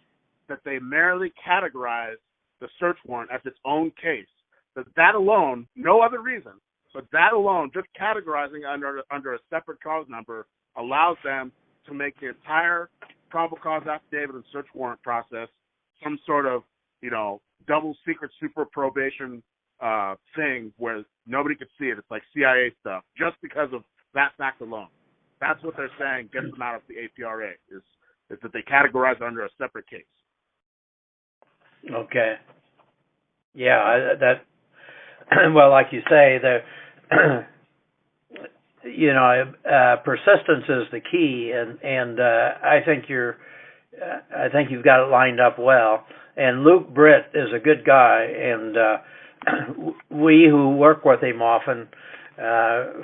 that they merely categorize the search warrant as its own case, that alone, no other reason, but that alone, just categorizing under a separate cause number, allows them to make the entire probable cause affidavit and search warrant process some sort of, double secret super probation thing where nobody could see it. It's like CIA stuff, just because of that fact alone. That's what they're saying gets them out of the APRA, is that they categorize it under a separate case. Okay. Yeah, well, like you say, persistence is the key, and I think you've got it lined up well. And Luke Britt is a good guy, and we who work with him often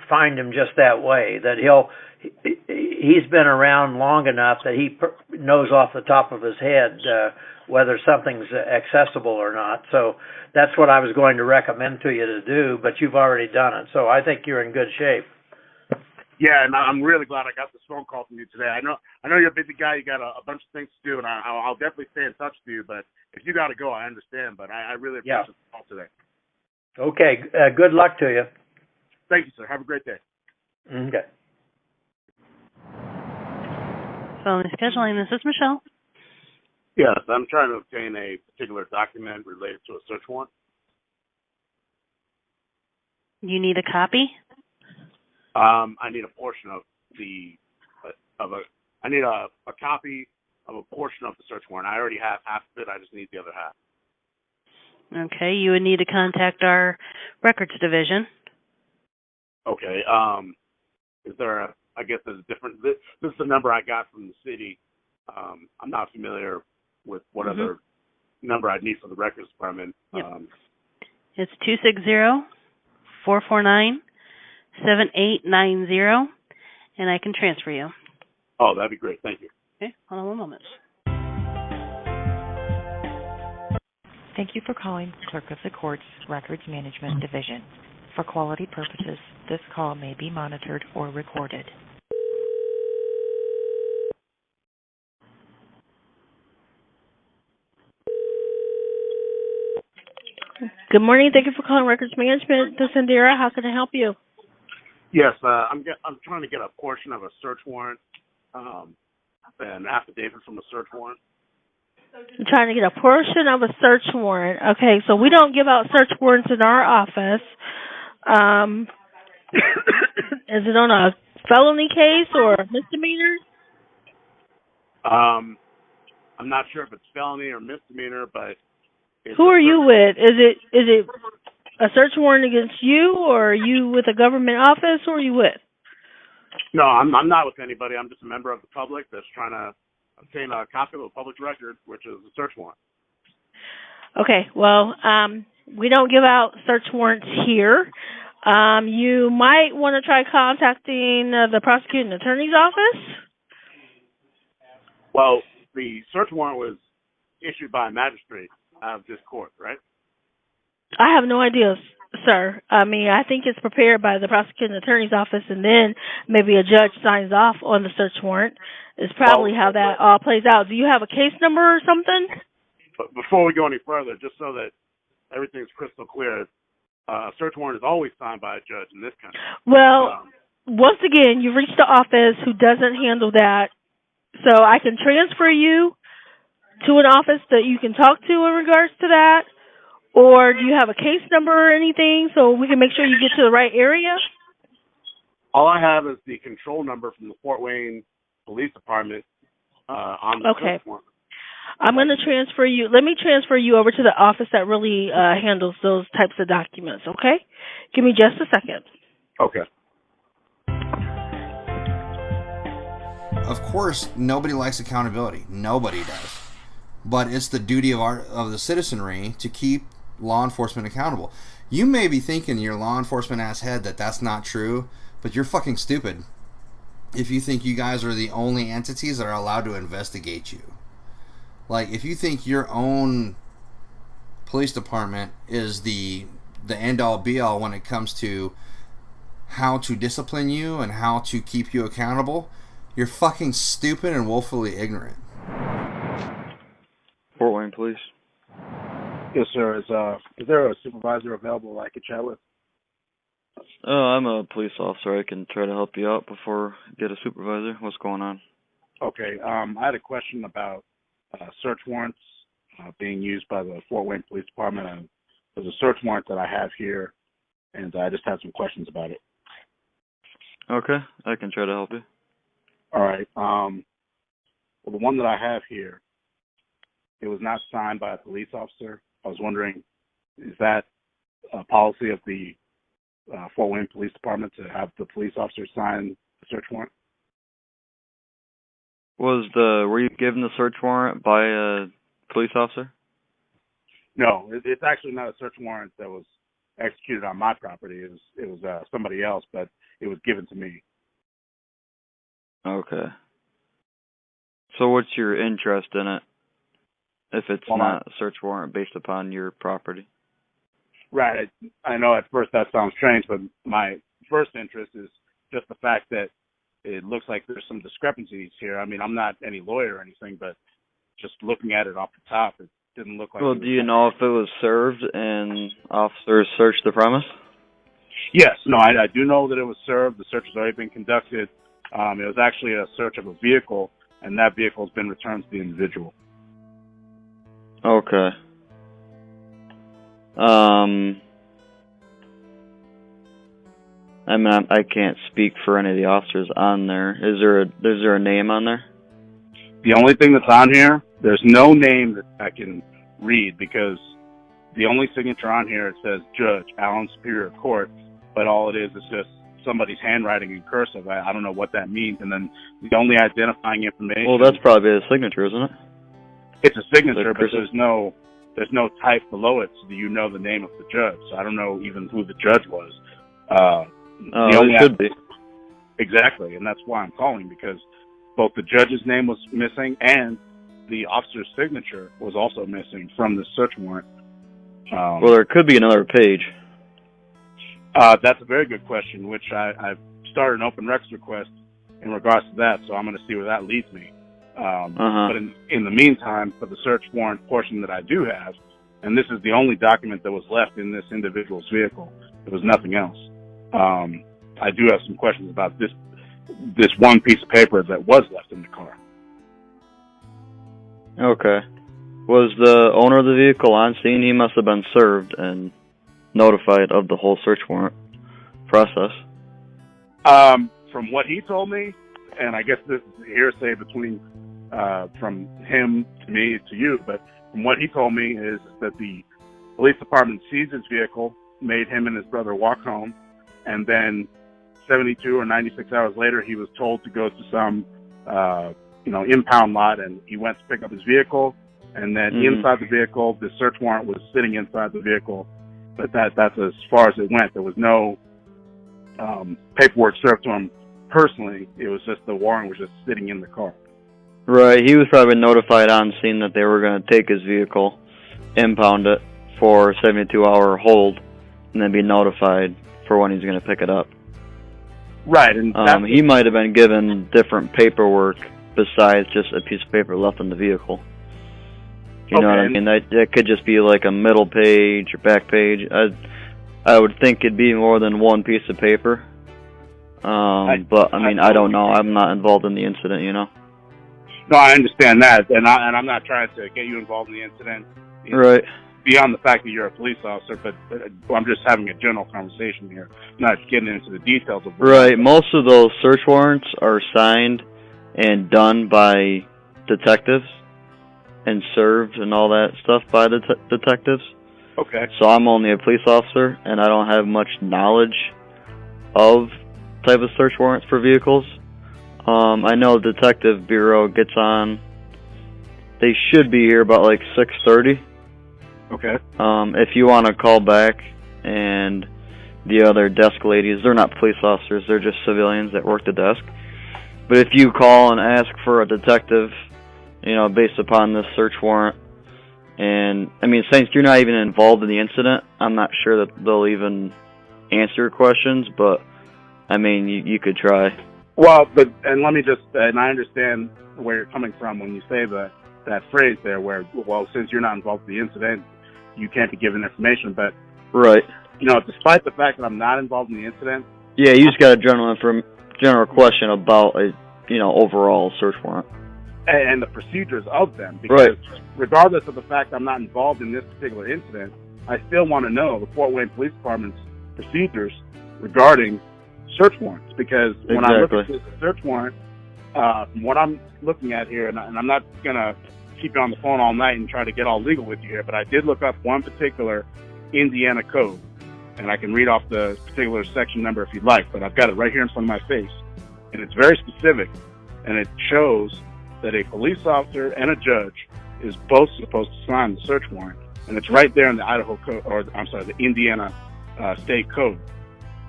find him just that way. That he's been around long enough that he knows off the top of his head whether something's accessible or not. So that's what I was going to recommend to you to do, but you've already done it. So I think you're in good shape. Yeah, and I'm really glad I got this phone call from you today. I know you're a busy guy. You got a bunch of things to do, and I'll definitely stay in touch with you. But if you got to go, I understand. But I really appreciate the call today. Okay. Good luck to you. Thank you, sir. Have a great day. Okay. Phone scheduling. This is Michelle. Yes, I'm trying to obtain a particular document related to a search warrant. You need a copy? I need a portion of I need a copy of a portion of the search warrant. I already have half of it. I just need the other half. Okay, you would need to contact our records division. Okay. Is there I guess there's a different, this is the number I got from the city. I'm not familiar with what other number I'd need for the records department. Yep. It's 260-449-7890, and I can transfer you. Oh, that'd be great. Thank you. Okay, hold on one moment. Thank you for calling Clerk of the Court's Records Management Division. For quality purposes, this call may be monitored or recorded. Good morning. Thank you for calling Records Management. This is Indira. How can I help you? Yes, I'm trying to get a portion of a search warrant, an affidavit from a search warrant. I'm trying to get a portion of a search warrant. Okay, so we don't give out search warrants in our office. Is it on a felony case or a misdemeanor? I'm not sure if it's felony or misdemeanor, but who are you with? Is it a search warrant against you, or are you with a government office? Who are you with? No, I'm not with anybody. I'm just a member of the public that's trying to obtain a copy of a public record, which is a search warrant. Okay, well, we don't give out search warrants here. You might want to try contacting the prosecuting attorney's office. Well, the search warrant was issued by a magistrate out of this court, right? I have no idea, sir. I mean, I think it's prepared by the prosecuting attorney's office, and then maybe a judge signs off on the search warrant. Is probably how that all plays out. Do you have a case number or something? But before we go any further, just so that everything's crystal clear, a search warrant is always signed by a judge in this country. Well, once again, you've reached the office who doesn't handle that. So I can transfer you to an office that you can talk to in regards to that. Or do you have a case number or anything so we can make sure you get to the right area? All I have is the control number from the Fort Wayne Police Department on the search warrant. I'm going to transfer you. Let me transfer you over to the office that really handles those types of documents, okay? Give me just a second. Okay. Of course, nobody likes accountability. Nobody does. But it's the duty of the citizenry to keep law enforcement accountable. You may be thinking, your law enforcement ass head, that that's not true, but you're fucking stupid if you think you guys are the only entities that are allowed to investigate you. Like, if you think your own police department is the end-all be-all when it comes to how to discipline you and how to keep you accountable, you're fucking stupid and woefully ignorant. Fort Wayne Police. Yes, sir. Is there a supervisor available I could chat with? I'm a police officer. I can try to help you out before you get a supervisor. What's going on? Okay. I had a question about search warrants being used by the Fort Wayne Police Department. And there's a search warrant that I have here, and I just had some questions about it. Okay. I can try to help you. All right. Well, the one that I have here, it was not signed by a police officer. I was wondering, is that policy of the Fort Wayne Police Department to have the police officer sign the search warrant. Were you given the search warrant by a police officer? No, it's actually not a search warrant that was executed on my property. It was somebody else, but it was given to me. Okay. So what's your interest in it if it's not a search warrant based upon your property? Right. I know at first that sounds strange, but my first interest is just the fact that it looks like there's some discrepancies here. I mean, I'm not any lawyer or anything, but just looking at it off the top, it didn't look like... Well, do you know if it was served and officers searched the premise? Yes. No, I do know that it was served. The search has already been conducted. It was actually a search of a vehicle, and that vehicle has been returned to the individual. Okay. I mean, I can't speak for any of the officers on there. Is there a name on there? The only thing that's on here, there's no name that I can read because the only signature on here, it says Judge, Allen Superior Court, but all it is just somebody's handwriting in cursive. I don't know what that means. And then the only identifying information... Well, that's probably a signature, isn't it? It's a signature, but there's no type below it, so you know the name of the judge. So I don't know even who the judge was. It should be. Exactly, and that's why I'm calling, because both the judge's name was missing and the officer's signature was also missing from the search warrant. Well, there could be another page. That's a very good question, which I've started an open records request in regards to that, so I'm going to see where that leads me. But in the meantime, for the search warrant portion that I do have, and this is the only document that was left in this individual's vehicle, there was nothing else. I do have some questions about this one piece of paper that was left in the car. Okay. Was the owner of the vehicle on scene? He must have been served and notified of the whole search warrant process. From what he told me, and I guess this is hearsay between from him to me to you, but from what he told me is that the police department seized his vehicle, made him and his brother walk home, and then 72 or 96 hours later, he was told to go to some, impound lot, and he went to pick up his vehicle, and then inside the vehicle, the search warrant was sitting inside the vehicle, but that's as far as it went. There was no paperwork served to him personally. It was just the warrant was just sitting in the car. Right. He was probably notified on scene that they were going to take his vehicle, impound it for a 72-hour hold, and then be notified for when he's going to pick it up. Right. And he might have been given different paperwork besides just a piece of paper left in the vehicle. You know what I mean? That could just be like a middle page or back page. I would think it'd be more than one piece of paper. But I mean, I don't know. I'm not involved in the incident, you know. No, I understand that, and I'm not trying to get you involved in the incident. Right. Beyond the fact that you're a police officer, but I'm just having a general conversation here, not getting into the details of. Right. Most of those search warrants are signed and done by detectives and served and all that stuff by the detectives. Okay. So I'm only a police officer, and I don't have much knowledge of type of search warrants for vehicles. I know the Detective Bureau gets on. They should be here about like 6:30. Okay. If you want to call back, and the other desk ladies, they're not police officers, they're just civilians that work the desk. But if you call and ask for a detective, based upon this search warrant, and I mean, since you're not even involved in the incident, I'm not sure that they'll even answer your questions, but I mean, you could try. Well, and let me just, and I understand where you're coming from when you say that phrase there, where, well, since you're not involved in the incident, you can't be given information, but right. Despite the fact that I'm not involved in the incident. Yeah, you just got a general question about a, overall search warrant. And the procedures of them, because regardless of the fact I'm not involved in this particular incident, I still want to know the Fort Wayne Police Department's procedures regarding search warrants, because when I look at this search warrant, from what I'm looking at here, and I'm not going to keep you on the phone all night and try to get all legal with you here, but I did look up one particular Indiana code, and I can read off the particular section number if you'd like, but I've got it right here in front of my face, and it's very specific, and it shows that a police officer and a judge is both supposed to sign the search warrant, and it's right there in the Idaho code, or I'm sorry, the Indiana state code.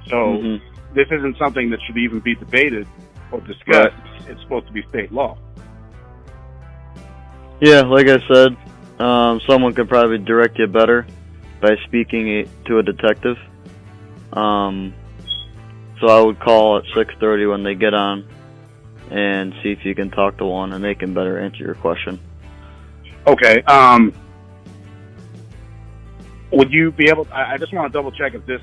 So this isn't something that should even be debated or discussed. Right. It's supposed to be state law. Yeah, like I said, someone could probably direct you better by speaking to a detective. So I would call at 6:30 when they get on and see if you can talk to one, and they can better answer your question. Okay. Would you be able? I just want to double check if this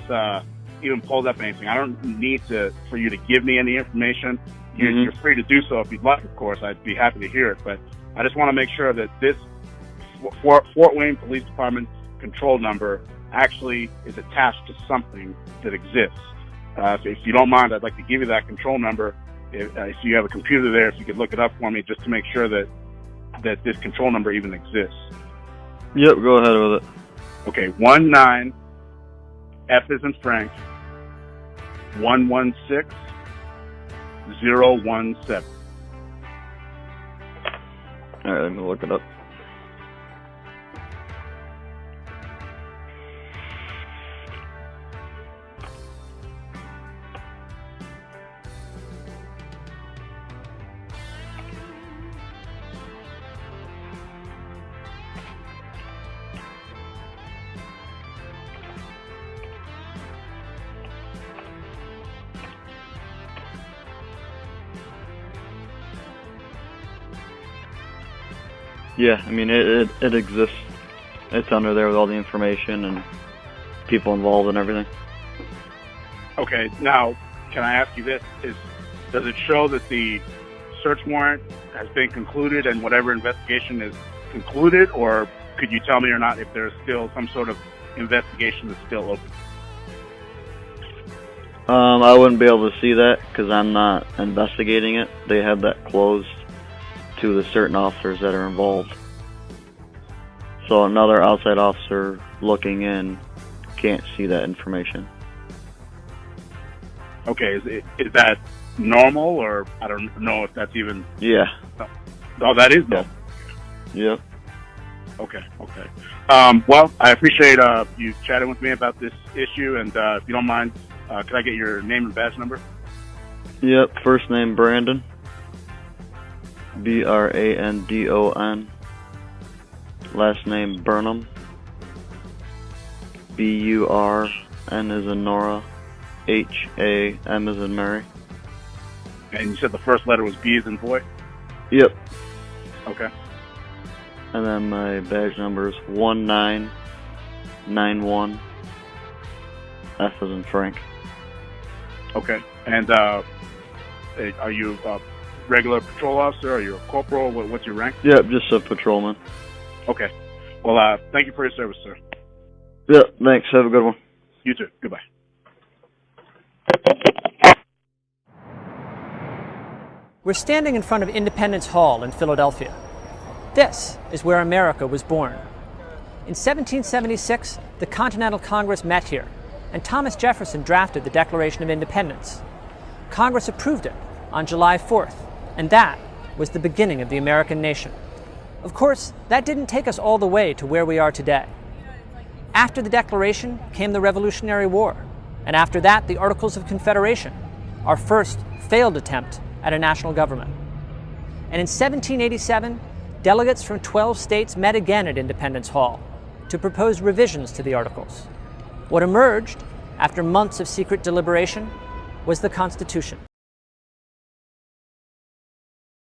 even pulls up anything. I don't need for you to give me any information. You're free to do so if you'd like. Of course, I'd be happy to hear it. But I just want to make sure that this Fort Wayne Police Department control number actually is attached to something that exists. So if you don't mind, I'd like to give you that control number. If you have a computer there, if you could look it up for me, just to make sure that this control number even exists. Yep, go ahead with it. Okay, 19 F as in Frank 116 017. All right, let me look it up. Yeah, I mean, it exists. It's under there with all the information and people involved and everything. Okay, now, can I ask you this? Does it show that the search warrant has been concluded and whatever investigation is concluded, or could you tell me or not if there's still some sort of investigation that's still open? I wouldn't be able to see that because I'm not investigating it. They have that closed to the certain officers that are involved. So another outside officer looking in can't see that information. Okay, is that normal, or I don't know if that's even... Yeah. Oh, that is normal. Yep. Okay. Well, I appreciate you chatting with me about this issue, and if you don't mind, could I get your name and badge number? Yep, first name Brandon. Brandon. Last name Burnham. Burn as in Nora. HAM as in Mary. And you said the first letter was B as in boy? Yep. Okay. And then my badge number is 1991. F as in Frank. Okay. And are you a regular patrol officer? Are you a corporal? What's your rank? Yep, just a patrolman. Okay. Well, thank you for your service, sir. Yep, thanks. Have a good one. You too. Goodbye. We're standing in front of Independence Hall in Philadelphia. This is where America was born. In 1776, the Continental Congress met here, and Thomas Jefferson drafted the Declaration of Independence. Congress approved it on July 4th, and that was the beginning of the American nation. Of course, that didn't take us all the way to where we are today. After the Declaration came the Revolutionary War, and after that, the Articles of Confederation, our first failed attempt at a national government. And in 1787, delegates from 12 states met again at Independence Hall to propose revisions to the Articles. What emerged, after months of secret deliberation, was the Constitution.